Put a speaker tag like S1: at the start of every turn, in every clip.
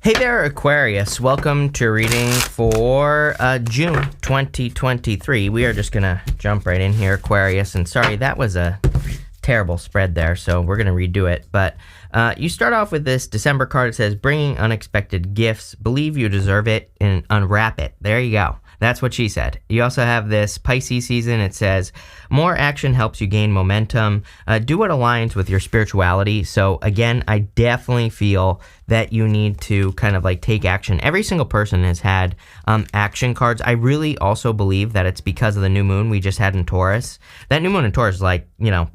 S1: Hey there, Aquarius. Welcome to reading for June 2023. We are just going to jump right in here, Aquarius. And sorry, that was a terrible spread there, so we're going to redo it. But you start off with this December card. It says, bringing unexpected gifts. Believe you deserve it and unwrap it. There you go. That's what she said. You also have this Pisces season. It says, more action helps you gain momentum. Do what aligns with your spirituality. So again, I definitely feel that you need to kind of like take action. Every single person has had action cards. I really also believe that it's because of the new moon we just had in Taurus. That new moon in Taurus is like, you know,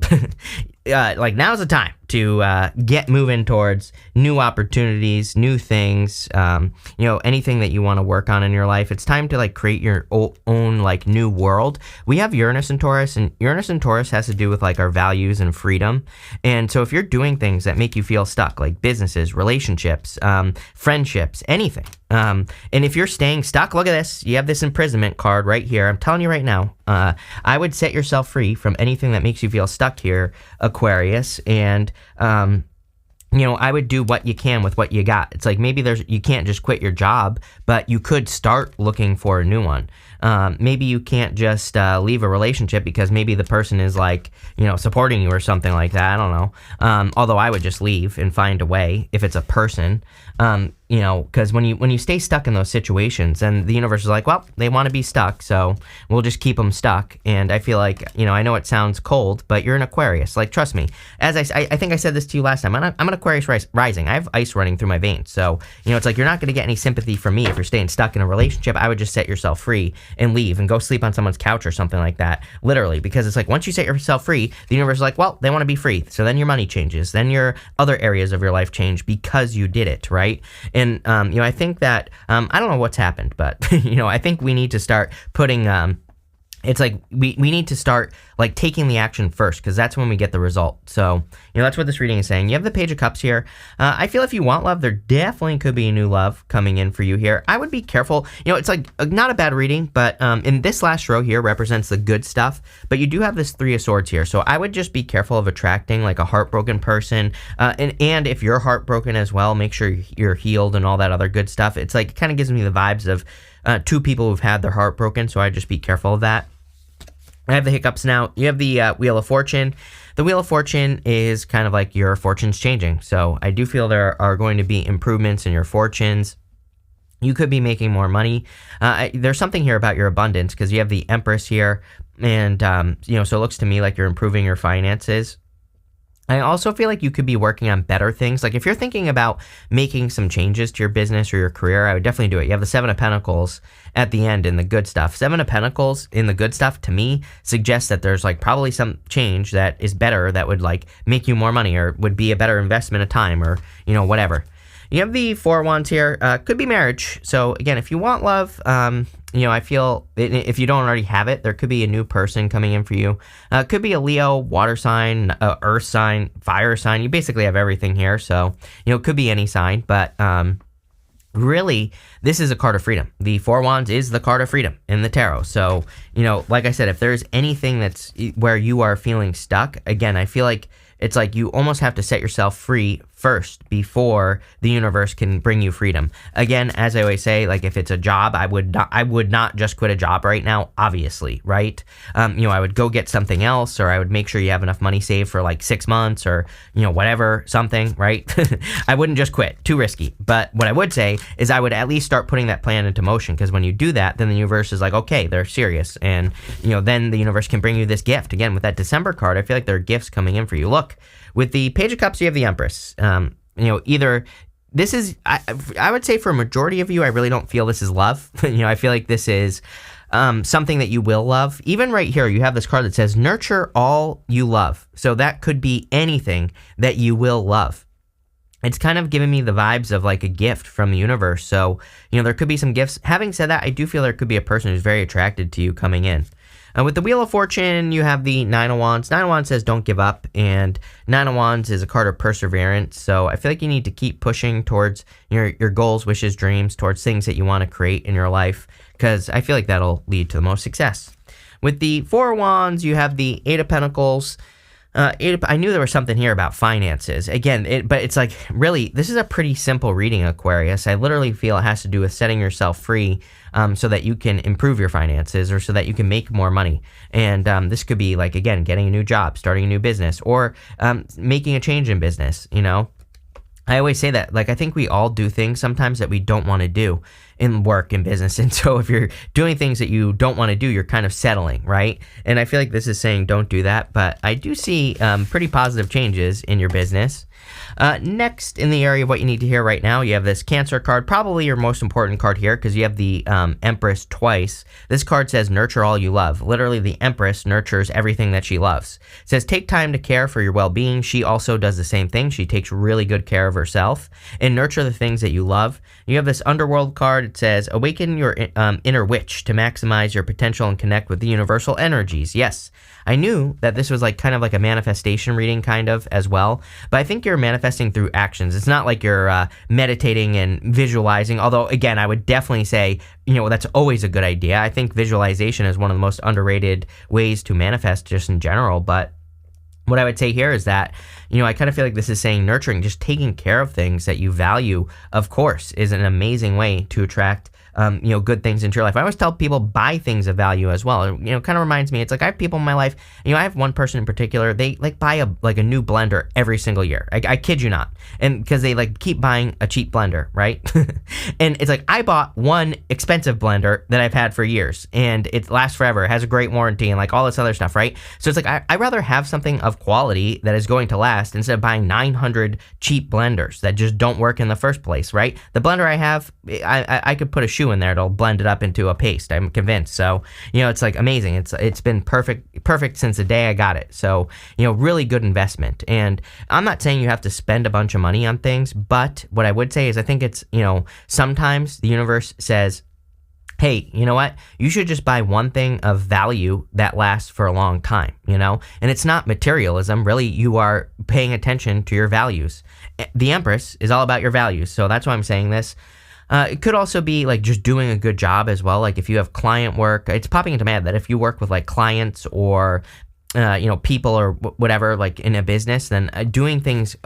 S1: like now's the time to get moving towards new opportunities, new things, you know, anything that you want to work on in your life. It's time to like create your own like new world. We have Uranus in Taurus, and Uranus in Taurus has to do with like our values and freedom. And so if you're doing things that make you feel stuck, like businesses, relationships, friendships, anything, and if you're staying stuck, look at this. You have this imprisonment card right here. I'm telling you right now, I would set yourself free from anything that makes you feel stuck here, Aquarius. And, you know, I would do what you can with what you got. It's like maybe you can't just quit your job, but you could start looking for a new one. Maybe you can't just leave a relationship because maybe the person is like, you know, supporting you or something like that. I don't know. Although I would just leave and find a way if it's a person. You know, because when you stay stuck in those situations, and the universe is like, well, they want to be stuck, so we'll just keep them stuck. And I feel like, you know, I know it sounds cold, but you're an Aquarius. Like, trust me. As I think I said this to you last time. I'm an Aquarius rising. I have ice running through my veins. So, you know, it's like you're not going to get any sympathy from me if you're staying stuck in a relationship. I would just set yourself free and leave and go sleep on someone's couch or something like that. Literally, because it's like once you set yourself free, the universe is like, well, they want to be free. So then your money changes. Then your other areas of your life change because you did it, right? And, you know, I think that, I don't know what's happened, but, you know, I think we need to start putting, it's like we need to start like taking the action first, because that's when we get the result. So, you know, that's what this reading is saying. You have the Page of Cups here. I feel if you want love, there definitely could be a new love coming in for you here. I would be careful. You know, it's like not a bad reading, but in this last row here represents the good stuff. But you do have this Three of Swords here. So I would just be careful of attracting like a heartbroken person. And if you're heartbroken as well, make sure you're healed and all that other good stuff. It's like, it kind of gives me the vibes of two people who've had their heart broken. So I'd just be careful of that. I have the hiccups now. You have the Wheel of Fortune. The Wheel of Fortune is kind of like your fortunes changing. So I do feel there are going to be improvements in your fortunes. You could be making more money. There's something here about your abundance, because you have the Empress here. And, you know, so it looks to me like you're improving your finances. I also feel like you could be working on better things. Like if you're thinking about making some changes to your business or your career, I would definitely do it. You have the Seven of Pentacles at the end in the good stuff. Seven of Pentacles in the good stuff, to me, suggests that there's like probably some change that is better, that would like make you more money, or would be a better investment of time, or, you know, whatever. You have the Four of Wands here. Could be marriage. So again, if you want love, you know, I feel if you don't already have it, there could be a new person coming in for you. Could be a Leo, water sign, earth sign, fire sign. You basically have everything here. So, you know, it could be any sign. But really, this is a card of freedom. The Four of Wands is the card of freedom in the tarot. So, you know, like I said, if there's anything that's where you are feeling stuck, again, I feel like it's like you almost have to set yourself free first before the universe can bring you freedom. Again, as I always say, like if it's a job, I would not just quit a job right now, obviously, right? You know, I would go get something else, or I would make sure you have enough money saved for like 6 months, or, you know, whatever, something, right? I wouldn't just quit, too risky. But what I would say is I would at least start putting that plan into motion, because when you do that, then the universe is like, okay, they're serious. And, you know, then the universe can bring you this gift. Again, with that December card, I feel like there are gifts coming in for you. Look, with the Page of Cups, you have the Empress. You know, either this is, I would say for a majority of you, I really don't feel this is love. You know, I feel like this is something that you will love. Even right here, you have this card that says, nurture all you love. So that could be anything that you will love. It's kind of giving me the vibes of like a gift from the universe. So, you know, there could be some gifts. Having said that, I do feel there could be a person who's very attracted to you coming in. With the Wheel of Fortune, you have the Nine of Wands. Nine of Wands says don't give up, and Nine of Wands is a card of perseverance. So I feel like you need to keep pushing towards your goals, wishes, dreams, towards things that you want to create in your life, because I feel like that'll lead to the most success. With the Four of Wands, you have the Eight of Pentacles. I knew there was something here about finances. Again, but it's like, really, this is a pretty simple reading, Aquarius. I literally feel it has to do with setting yourself free so that you can improve your finances or so that you can make more money. And this could be like, again, getting a new job, starting a new business, or making a change in business, I always say that, like, I think we all do things sometimes that we don't want to do in work and business. And so if you're doing things that you don't want to do, you're kind of settling, right? And I feel like this is saying don't do that. But I do see pretty positive changes in your business. Next, in the area of what you need to hear right now, you have this Cancer card, probably your most important card here because you have the Empress twice. This card says nurture all you love. Literally, the Empress nurtures everything that she loves. It says take time to care for your well-being. She also does the same thing. She takes really good care of herself and nurture the things that you love. You have this Underworld card. It says awaken your inner witch to maximize your potential and connect with the universal energies. Yes, I knew that this was like kind of like a manifestation reading kind of as well, but I think you're manifesting through actions. It's not like you're meditating and visualizing, although again, I would definitely say, that's always a good idea. I think visualization is one of the most underrated ways to manifest just in general, but what I would say here is that, I kind of feel like this is saying nurturing, just taking care of things that you value, of course, is an amazing way to attract good things into your life. I always tell people buy things of value as well. It kind of reminds me, it's like I have people in my life, I have one person in particular, they like buy a new blender every single year. I kid you not. And because they like keep buying a cheap blender, right? And it's like, I bought one expensive blender that I've had for years and it lasts forever. It has a great warranty and like all this other stuff, right? So it's like, I'd rather have something of quality that is going to last instead of buying 900 cheap blenders that just don't work in the first place, right? The blender I have, I could put a shoe in there, it'll blend it up into a paste, I'm convinced. So it's like amazing. It's been perfect since the day I got it. So really good investment. And I'm not saying you have to spend a bunch of money on things, but what I would say is I think it's sometimes the universe says, hey, you know what? You should just buy one thing of value that lasts for a long time, And it's not materialism. Really, you are paying attention to your values. The Empress is all about your values. So that's why I'm saying this. It could also be like just doing a good job as well. Like if you have client work, it's popping into my head that if you work with like clients or people or whatever, like in a business, then doing things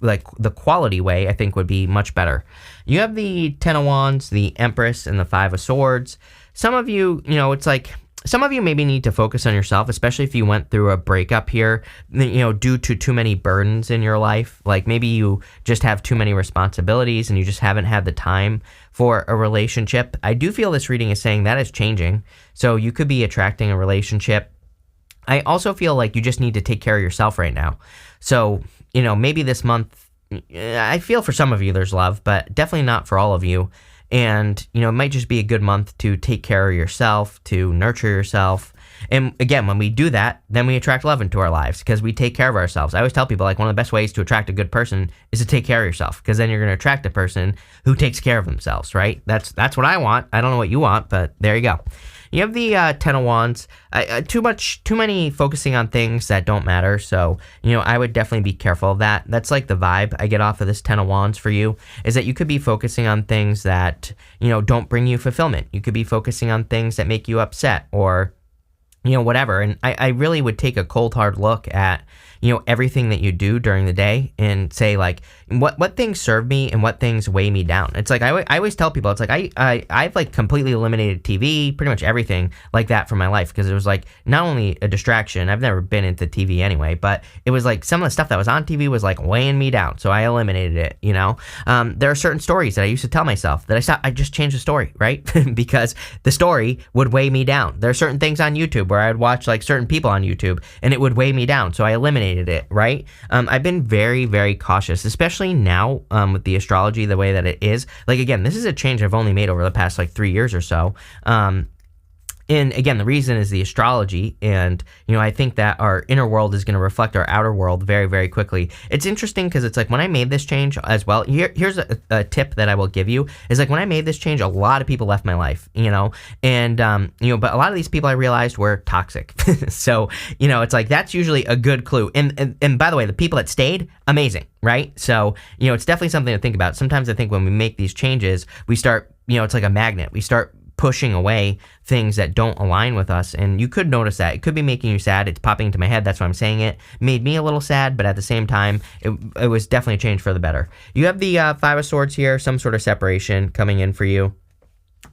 S1: like the quality way, I think would be much better. You have the Ten of Wands, the Empress, and the Five of Swords. Some of you, it's like, some of you maybe need to focus on yourself, especially if you went through a breakup here, due to too many burdens in your life. Like maybe you just have too many responsibilities and you just haven't had the time for a relationship. I do feel this reading is saying that is changing. So you could be attracting a relationship. I also feel like you just need to take care of yourself right now. So, maybe this month, I feel for some of you there's love, but definitely not for all of you. And, it might just be a good month to take care of yourself, to nurture yourself. And again, when we do that, then we attract love into our lives because we take care of ourselves. I always tell people, like, one of the best ways to attract a good person is to take care of yourself, because then you're going to attract a person who takes care of themselves, right? That's what I want. I don't know what you want, but there you go. You have the Ten of Wands. Too many focusing on things that don't matter. So, I would definitely be careful of that. That's like the vibe I get off of this Ten of Wands for you, is that you could be focusing on things that, don't bring you fulfillment. You could be focusing on things that make you upset or, whatever. And I really would take a cold, hard look at, everything that you do during the day and say, like, what things serve me and what things weigh me down. It's like, I always tell people, it's like, I've like completely eliminated TV, pretty much everything like that from my life. Because it was like, not only a distraction, I've never been into TV anyway, but it was like some of the stuff that was on TV was like weighing me down. So I eliminated it, there are certain stories that I used to tell myself that I just changed the story, right? Because the story would weigh me down. There are certain things on YouTube where I'd watch like certain people on YouTube and it would weigh me down. So I eliminated it, right? I've been very, very cautious, especially now with the astrology the way that it is. Like, again, this is a change I've only made over the past like 3 years or so. And again, the reason is the astrology. And, I think that our inner world is going to reflect our outer world very, very quickly. It's interesting because it's like when I made this change as well, here's a tip that I will give you is like when I made this change, a lot of people left my life, and, but a lot of these people I realized were toxic. So, it's like that's usually a good clue. And by the way, the people that stayed, amazing, right? So, it's definitely something to think about. Sometimes I think when we make these changes, we start, it's like a magnet. We start pushing away things that don't align with us. And you could notice that. It could be making you sad. It's popping into my head. That's why I'm saying it. Made me a little sad, but at the same time, it was definitely a change for the better. You have the Five of Swords here, some sort of separation coming in for you.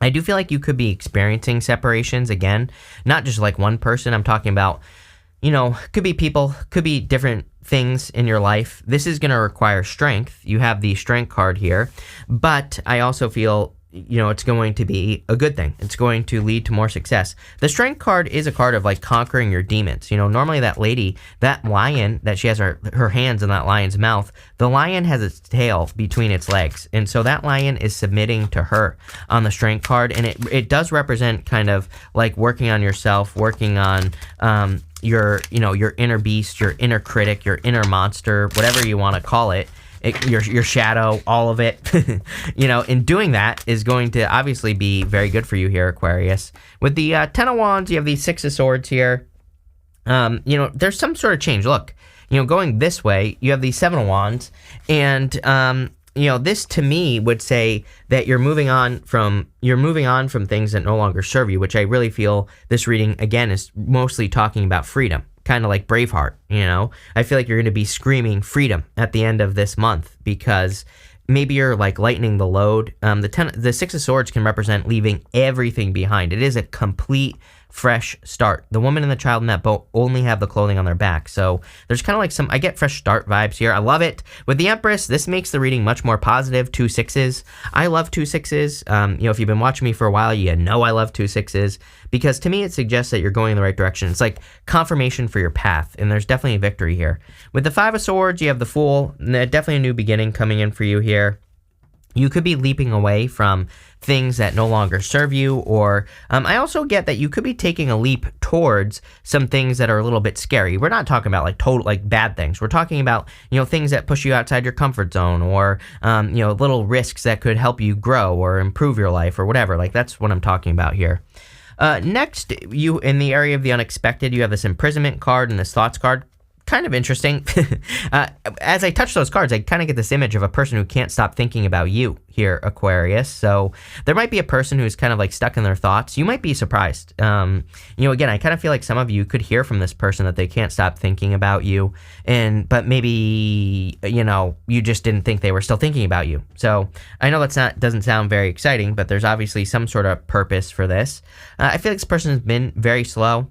S1: I do feel like you could be experiencing separations again, not just like one person. I'm talking about, could be people, could be different things in your life. This is going to require strength. You have the Strength card here, but I also feel it's going to be a good thing. It's going to lead to more success. The Strength card is a card of like conquering your demons. Normally that lady, that lion, that she has her hands in that lion's mouth, the lion has its tail between its legs. And so that lion is submitting to her on the Strength card. And it does represent kind of like working on yourself, working on, your inner beast, your inner critic, your inner monster, whatever you want to call it. Your shadow, all of it, in doing that is going to obviously be very good for you here, Aquarius. With the Ten of Wands, you have the Six of Swords here. There's some sort of change. Look, going this way, you have the Seven of Wands, and this to me would say that you're moving on from things that no longer serve you, which I really feel this reading again is mostly talking about freedom. Kind of like Braveheart, I feel like you're going to be screaming freedom at the end of this month because maybe you're like lightening the load. The Six of Swords can represent leaving everything behind. It is a complete fresh start. The woman and the child in that boat only have the clothing on their back. So there's kind of like I get fresh start vibes here. I love it. With the Empress, this makes the reading much more positive. 2 6s. I love 2 6s. If you've been watching me for a while, I love 2 6s because to me, it suggests that you're going in the right direction. It's like confirmation for your path, and there's definitely a victory here. With the Five of Swords, you have the Fool. Definitely a new beginning coming in for you here. You could be leaping away from things that no longer serve you, or I also get that you could be taking a leap towards some things that are a little bit scary. We're not talking about like total like bad things. We're talking about things that push you outside your comfort zone, or little risks that could help you grow or improve your life or whatever. Like that's what I'm talking about here. Next, you in the area of the unexpected, you have this Imprisonment card and this Thoughts card. Kind of interesting. As I touch those cards, I kind of get this image of a person who can't stop thinking about you here, Aquarius. So there might be a person who's kind of like stuck in their thoughts. You might be surprised. Again, I kind of feel like some of you could hear from this person that they can't stop thinking about you, but maybe you just didn't think they were still thinking about you. So I know doesn't sound very exciting, but there's obviously some sort of purpose for this. I feel like this person has been very slow.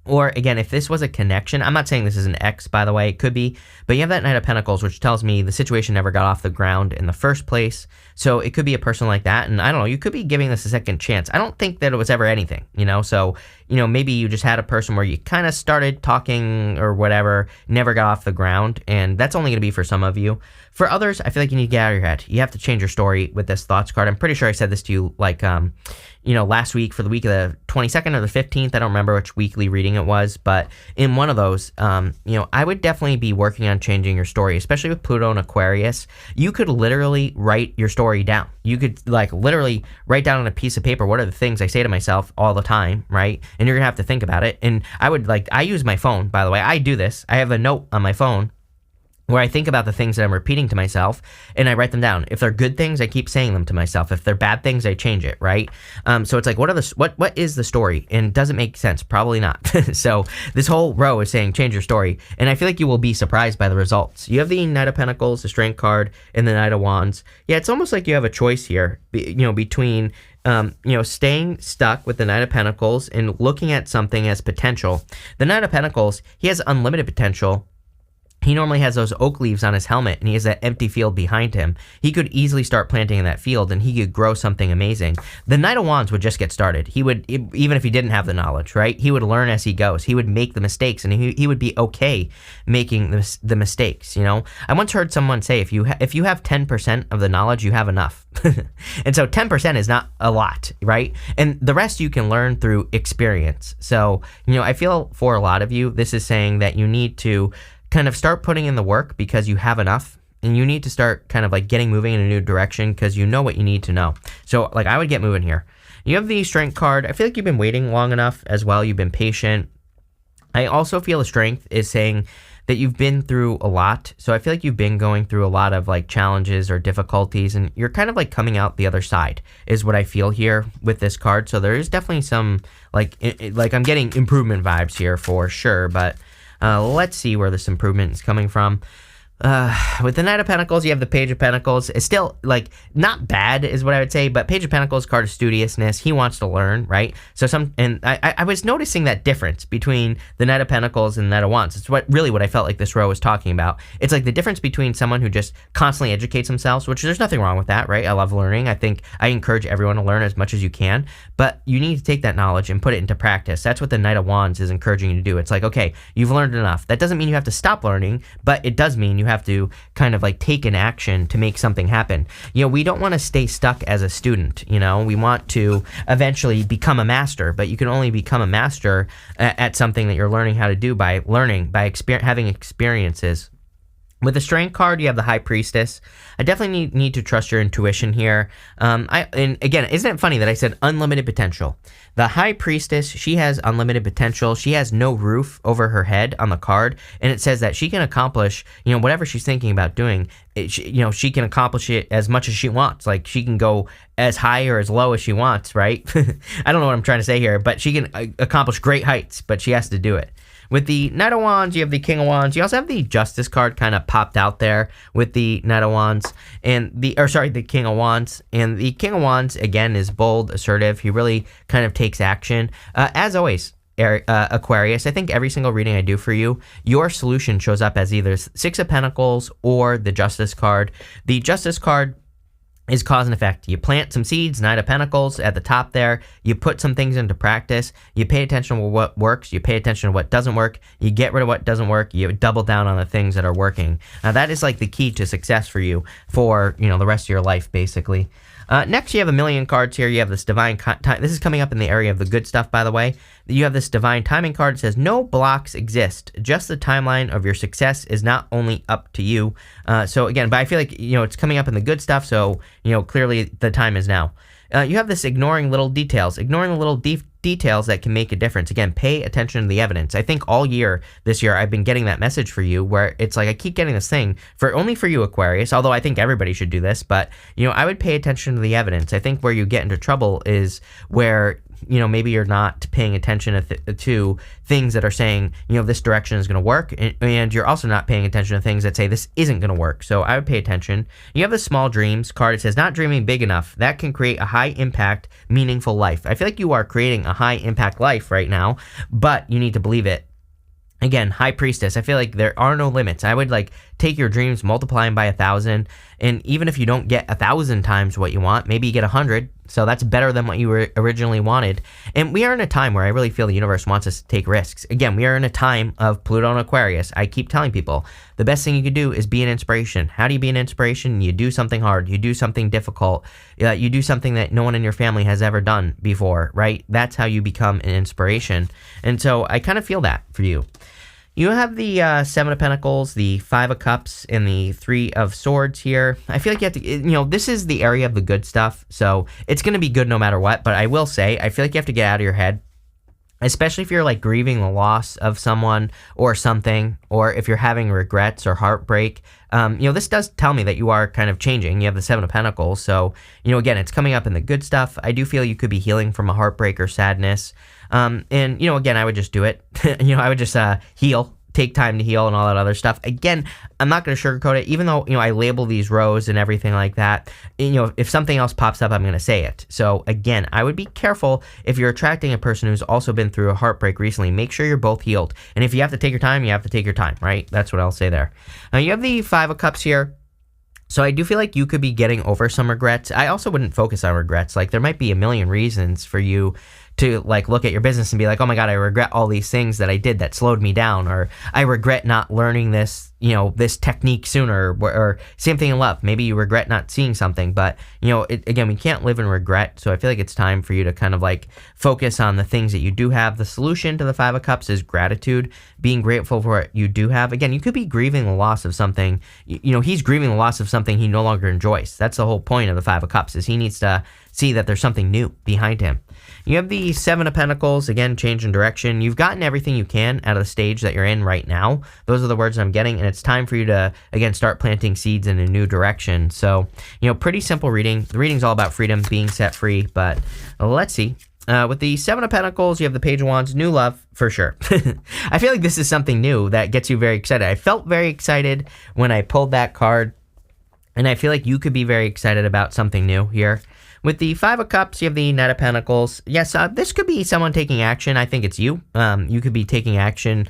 S1: Or, again, if this was a connection, I'm not saying this is an ex, by the way, it could be, but you have that Knight of Pentacles, which tells me the situation never got off the ground in the first place, so it could be a person like that, and I don't know, you could be giving this a second chance. I don't think that it was ever anything, so, maybe you just had a person where you kind of started talking or whatever, never got off the ground, and that's only going to be for some of you. For others, I feel like you need to get out of your head. You have to change your story with this Thoughts card. I'm pretty sure I said this to you, like, last week for the week of the 22nd or the 15th. I don't remember which weekly reading it was, but in one of those, I would definitely be working on changing your story, especially with Pluto and Aquarius. You could literally write your story down. You could literally write down on a piece of paper, what are the things I say to myself all the time, right? And you're gonna have to think about it. And I use my phone, by the way. I do this. I have a note on my phone where I think about the things that I'm repeating to myself, and I write them down. If they're good things, I keep saying them to myself. If they're bad things, I change it, right? So it's like, what is the story? And does it make sense? Probably not. So this whole row is saying change your story, and I feel like you will be surprised by the results. You have the Knight of Pentacles, the Strength card, and the Knight of Wands. Yeah, it's almost like you have a choice here, between staying stuck with the Knight of Pentacles and looking at something as potential. The Knight of Pentacles, he has unlimited potential. He normally has those oak leaves on his helmet, and he has that empty field behind him. He could easily start planting in that field, and he could grow something amazing. The Knight of Wands would just get started. He would, even if he didn't have the knowledge, right? He would learn as he goes. He would make the mistakes, and he would be okay making the mistakes, I once heard someone say, if you have 10% of the knowledge, you have enough. And so 10% is not a lot, right? And the rest you can learn through experience. So, I feel for a lot of you, this is saying that you need to kind of start putting in the work because you have enough, and you need to start kind of like getting moving in a new direction because you know what you need to know. So I would get moving here. You have the Strength card. I feel like you've been waiting long enough as well. You've been patient. I also feel the Strength is saying that you've been through a lot. So I feel like you've been going through a lot of like challenges or difficulties, and you're kind of like coming out the other side is what I feel here with this card. So there is definitely some like I'm getting improvement vibes here for sure, but let's see where this improvement is coming from. With the Knight of Pentacles, you have the Page of Pentacles. It's still, like, not bad is what I would say, but Page of Pentacles, card of studiousness. He wants to learn, right? So I was noticing that difference between the Knight of Pentacles and the Knight of Wands. It's what I felt like this row was talking about. It's like the difference between someone who just constantly educates themselves, which there's nothing wrong with that, right? I love learning. I think I encourage everyone to learn as much as you can, but you need to take that knowledge and put it into practice. That's what the Knight of Wands is encouraging you to do. It's like, okay, you've learned enough. That doesn't mean you have to stop learning, but it does mean you have to kind of like take an action to make something happen. You know, we don't want to stay stuck as a student. You know, we want to eventually become a master, but you can only become a master at something that you're learning how to do by learning, by having experiences. With the Strength card, you have the High Priestess. I definitely need to trust your intuition here. And again, isn't it funny that I said unlimited potential? The High Priestess, she has unlimited potential. She has no roof over her head on the card, and it says that she can accomplish, you know, whatever she's thinking about doing. She can accomplish it as much as she wants. Like, she can go as high or as low as she wants, right? I don't know what I'm trying to say here, but she can accomplish great heights, but she has to do it. With the Knight of Wands, you have the King of Wands. You also have the Justice card kind of popped out there with the Knight of Wands and the King of Wands. And the King of Wands, again, is bold, assertive. He really kind of takes action. As always, Aquarius, I think every single reading I do for you, your solution shows up as either Six of Pentacles or the Justice card. The Justice card is cause and effect. You plant some seeds, Knight of Pentacles at the top there. You put some things into practice. You pay attention to what works. You pay attention to what doesn't work. You get rid of what doesn't work. You double down on the things that are working. Now that is like the key to success for you for, you know, the rest of your life, basically. Next, you have a million cards here. You have this divine time. This is coming up in the area of the good stuff, by the way. You have this divine timing card. It says, no blocks exist. Just the timeline of your success is not only up to you. So again, but I feel like, you know, it's coming up in the good stuff. So, you know, clearly the time is now. You have this ignoring little details. Ignoring the little details that can make a difference. Again, pay attention to the evidence. I think all year, this year, I've been getting that message for you where it's like I keep getting this thing only for you, Aquarius, although I think everybody should do this, but, you know, I would pay attention to the evidence. I think where you get into trouble is where, you know, maybe you're not paying attention to things that are saying, you know, this direction is going to work, and you're also not paying attention to things that say this isn't going to work. So I would pay attention. You have the small dreams card. It says, not dreaming big enough. That can create a high impact, meaningful life. I feel like you are creating a high impact life right now, but you need to believe it. Again, High Priestess, I feel like there are no limits. I would like take your dreams, multiply them by 1,000, and even if you don't get 1,000 times what you want, maybe you get 100, so that's better than what you originally wanted. And we are in a time where I really feel the universe wants us to take risks. Again, we are in a time of Pluto and Aquarius. I keep telling people, the best thing you can do is be an inspiration. How do you be an inspiration? You do something hard. You do something difficult. You do something that no one in your family has ever done before, right? That's how you become an inspiration. And so I kind of feel that for you. You have the Seven of Pentacles, the Five of Cups, and the Three of Swords here. I feel like you have to, you know, this is the area of the good stuff, so it's going to be good no matter what, but I will say, I feel like you have to get out of your head, especially if you're like grieving the loss of someone or something, or if you're having regrets or heartbreak. You know, this does tell me that you are kind of changing. You have the Seven of Pentacles, so, you know, again, it's coming up in the good stuff. I do feel you could be healing from a heartbreak or sadness. And, you know, again, I would just do it. You know, I would just heal, take time to heal and all that other stuff. Again, I'm not going to sugarcoat it, even though, you know, I label these rows and everything like that. You know, if something else pops up, I'm going to say it. So again, I would be careful if you're attracting a person who's also been through a heartbreak recently. Make sure you're both healed. And if you have to take your time, you have to take your time, right? That's what I'll say there. Now, you have the Five of Cups here. So I do feel like you could be getting over some regrets. I also wouldn't focus on regrets. Like, there might be a million reasons for you to like look at your business and be like, oh my God, I regret all these things that I did that slowed me down, or I regret not learning this, you know, this technique sooner, or same thing in love. Maybe you regret not seeing something, but you know, again, we can't live in regret. So I feel like it's time for you to kind of like focus on the things that you do have. The solution to the Five of Cups is gratitude, being grateful for what you do have. Again, you could be grieving the loss of something, you know, he's grieving the loss of something he no longer enjoys. That's the whole point of the Five of Cups, is he needs to see that there's something new behind him. You have the Seven of Pentacles, again, change in direction. You've gotten everything you can out of the stage that you're in right now. Those are the words I'm getting, and it's time for you to, again, start planting seeds in a new direction. So, pretty simple reading. The reading's all about freedom, being set free, but let's see. With the Seven of Pentacles, you have the Page of Wands, new love, for sure. I feel like this is something new that gets you very excited. I felt very excited when I pulled that card, and I feel like you could be very excited about something new here. With the Five of Cups, you have the Knight of Pentacles. Yes, this could be someone taking action. I think it's you. You could be taking action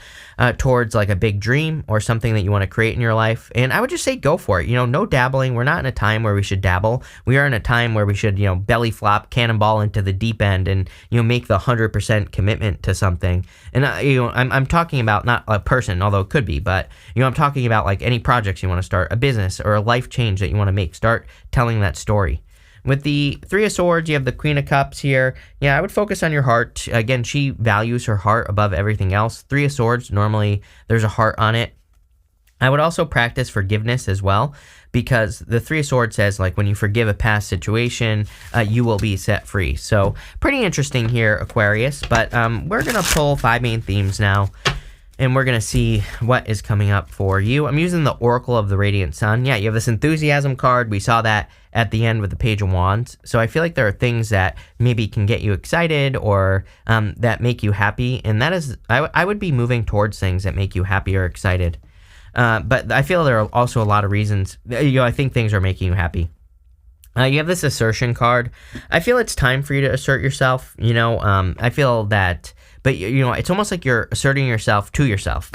S1: towards like a big dream or something that you want to create in your life. And I would just say go for it. No dabbling. We're not in a time where we should dabble. We are in a time where we should, belly flop, cannonball into the deep end and, make the 100% commitment to something. And, I'm talking about not a person, although it could be, but, I'm talking about like any projects you want to start, a business or a life change that you want to make. Start telling that story. With the Three of Swords, you have the Queen of Cups here. Yeah, I would focus on your heart. Again, she values her heart above everything else. Three of Swords, normally there's a heart on it. I would also practice forgiveness as well, because the Three of Swords says, like, when you forgive a past situation, you will be set free. So, pretty interesting here, Aquarius. But we're going to pull 5 main themes now, and we're going to see what is coming up for you. I'm using the Oracle of the Radiant Sun. Yeah, you have this Enthusiasm card. We saw that at the end with the Page of Wands. So I feel like there are things that maybe can get you excited or that make you happy. And that is, I would be moving towards things that make you happy or excited. But I feel there are also a lot of reasons, I think things are making you happy. You have this Assertion card. I feel it's time for you to assert yourself. I feel that, but it's almost like you're asserting yourself to yourself,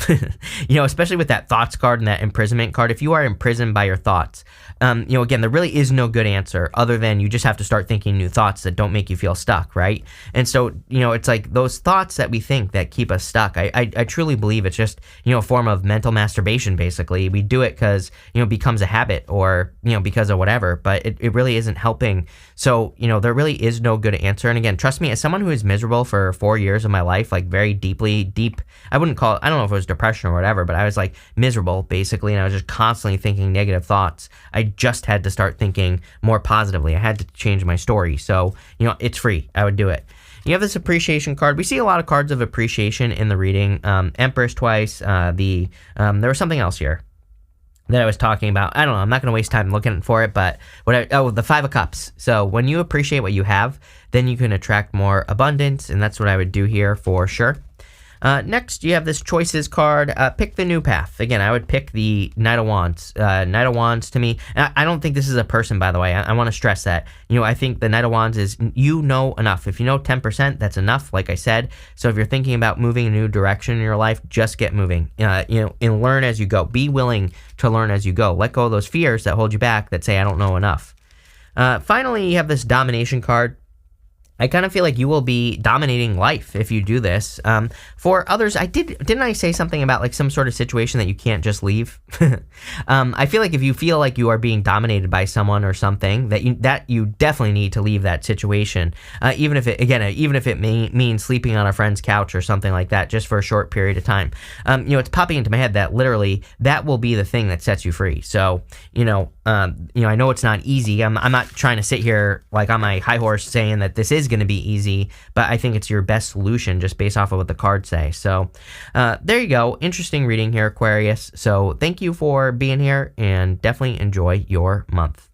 S1: especially with that Thoughts card and that Imprisonment card. If you are imprisoned by your thoughts, again, there really is no good answer other than you just have to start thinking new thoughts that don't make you feel stuck, right? And so, it's like those thoughts that we think that keep us stuck. I truly believe it's just, a form of mental masturbation, basically. We do it because, it becomes a habit or, because of whatever, but it really isn't helping. So, there really is no good answer. And again, trust me, as someone who is miserable for 4 years of my life, like very deep, I don't know if it was depression or whatever, but I was like miserable basically. And I was just constantly thinking negative thoughts. I just had to start thinking more positively. I had to change my story. So, it's free. I would do it. You have this Appreciation card. We see a lot of cards of appreciation in the reading. Empress twice. There was something else here that I was talking about. I don't know. I'm not going to waste time looking for it, but the Five of Cups. So when you appreciate what you have, then you can attract more abundance, and that's what I would do here for sure. Next, you have this Choices card. Pick the new path. Again, I would pick the Knight of Wands. Knight of Wands to me, I don't think this is a person, by the way. I want to stress that. I think the Knight of Wands is, enough. If you know 10%, that's enough, like I said. So if you're thinking about moving a new direction in your life, just get moving. And learn as you go. Be willing to learn as you go. Let go of those fears that hold you back that say, I don't know enough. Finally, you have this Domination card. I kind of feel like you will be dominating life if you do this. For others, didn't I say something about like some sort of situation that you can't just leave? I feel like if you feel like you are being dominated by someone or something, that you definitely need to leave that situation. Even if it means sleeping on a friend's couch or something like that, just for a short period of time. It's popping into my head that literally that will be the thing that sets you free. So, I know it's not easy. I'm not trying to sit here like on my high horse saying that this is going to be easy, but I think it's your best solution just based off of what the cards say. So there you go. Interesting reading here, Aquarius. So thank you for being here and definitely enjoy your month.